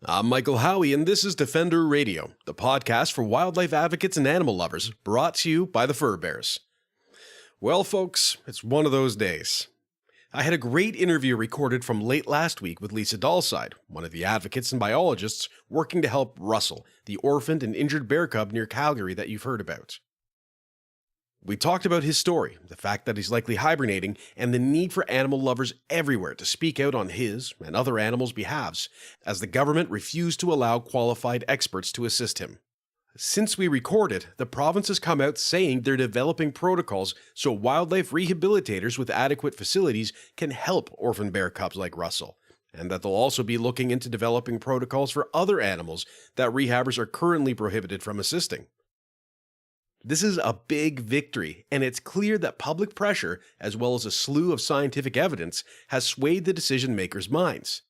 I'm Michael Howie, and this is Defender Radio, the podcast for wildlife advocates and animal lovers, brought to you by the Fur Bears. Well, folks, it's one of those days. I had a great interview recorded from late last week with Lisa Dahlside, one of the advocates and biologists working to help Russell, the orphaned and injured bear cub near Calgary that you've heard about. We talked about his story, the fact that he's likely hibernating, and the need for animal lovers everywhere to speak out on his and other animals' behalves, as the government refused to allow qualified experts to assist him. Since we recorded, the province has come out saying they're developing protocols so wildlife rehabilitators with adequate facilities can help orphan bear cubs like Russell, and that they'll also be looking into developing protocols for other animals that rehabbers are currently prohibited from assisting. This is a big victory, and it's clear that public pressure, as well as a slew of scientific evidence, has swayed the decision-makers' minds.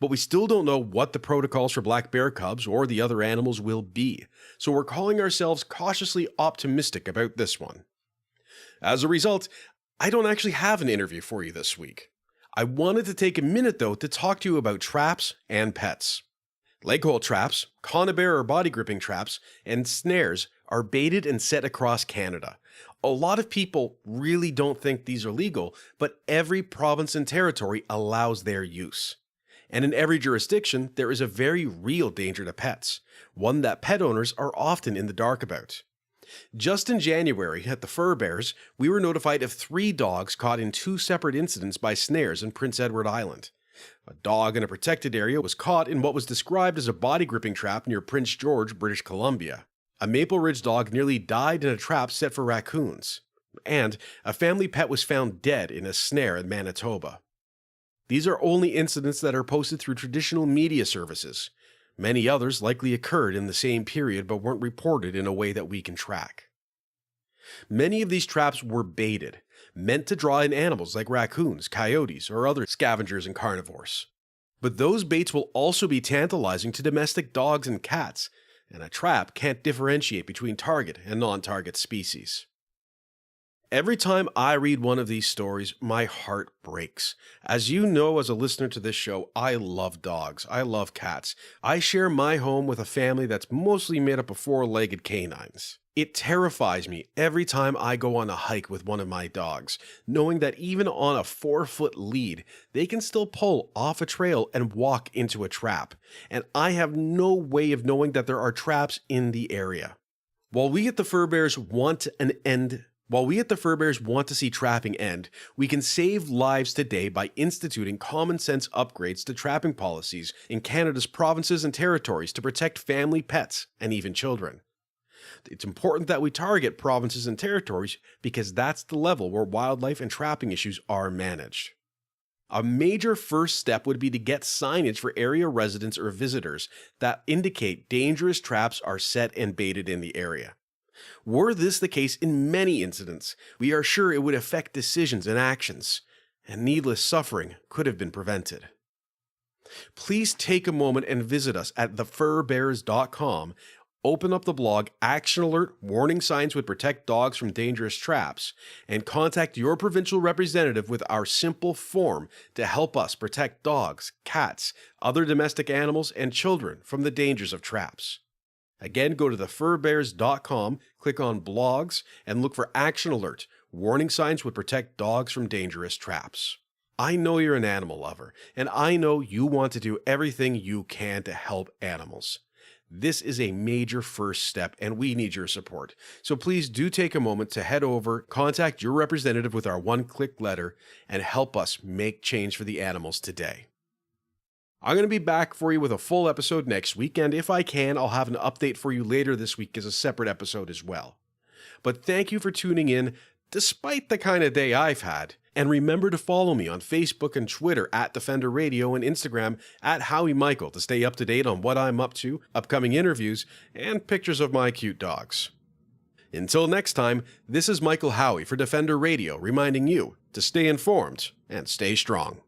But we still don't know what the protocols for black bear cubs or the other animals will be, so we're calling ourselves cautiously optimistic about this one. As a result, I don't actually have an interview for you this week. I wanted to take a minute, though, to talk to you about traps and pets. Leg hole traps, conibear or body gripping traps, and snares are baited and set across Canada. A lot of people really don't think these are legal, but every province and territory allows their use. And in every jurisdiction, there is a very real danger to pets, one that pet owners are often in the dark about. Just in January, at the Fur Bears, we were notified of 3 dogs caught in 2 separate incidents by snares in Prince Edward Island. A dog in a protected area was caught in what was described as a body gripping trap near Prince George, British Columbia. A Maple Ridge dog nearly died in a trap set for raccoons. And a family pet was found dead in a snare in Manitoba. These are only incidents that are posted through traditional media services. Many others likely occurred in the same period but weren't reported in a way that we can track. Many of these traps were baited, meant to draw in animals like raccoons, coyotes, or other scavengers and carnivores. But those baits will also be tantalizing to domestic dogs and cats, and a trap can't differentiate between target and non-target species. Every time I read one of these stories, my heart breaks. As you know, as a listener to this show, I love dogs. I love cats. I share my home with a family that's mostly made up of 4-legged canines. It terrifies me every time I go on a hike with one of my dogs, knowing that even on a 4-foot lead, they can still pull off a trail and walk into a trap, and I have no way of knowing that there are traps in the area. While we at the Fur Bears want to see trapping end, we can save lives today by instituting common sense upgrades to trapping policies in Canada's provinces and territories to protect family pets and even children. It's important that we target provinces and territories because that's the level where wildlife and trapping issues are managed. A major first step would be to get signage for area residents or visitors that indicate dangerous traps are set and baited in the area. Were this the case in many incidents, we are sure it would affect decisions and actions, and needless suffering could have been prevented. Please take a moment and visit us at thefurbears.com. Open up the blog Action Alert Warning Signs Would Protect Dogs from Dangerous Traps, and contact your provincial representative with our simple form to help us protect dogs, cats, other domestic animals, and children from the dangers of traps. Again, go to thefurbears.com, click on Blogs, and look for Action Alert Warning Signs Would Protect Dogs from Dangerous Traps. I know you're an animal lover, and I know you want to do everything you can to help animals. This is a major first step, and we need your support. So please do take a moment to head over, contact your representative with our one-click letter, and help us make change for the animals today. I'm going to be back for you with a full episode next week, and if I can, I'll have an update for you later this week as a separate episode as well. But thank you for tuning in, despite the kind of day I've had. And remember to follow me on Facebook and Twitter at Defender Radio and Instagram at Howie Michael to stay up to date on what I'm up to, upcoming interviews, and pictures of my cute dogs. Until next time, this is Michael Howie for Defender Radio reminding you to stay informed and stay strong.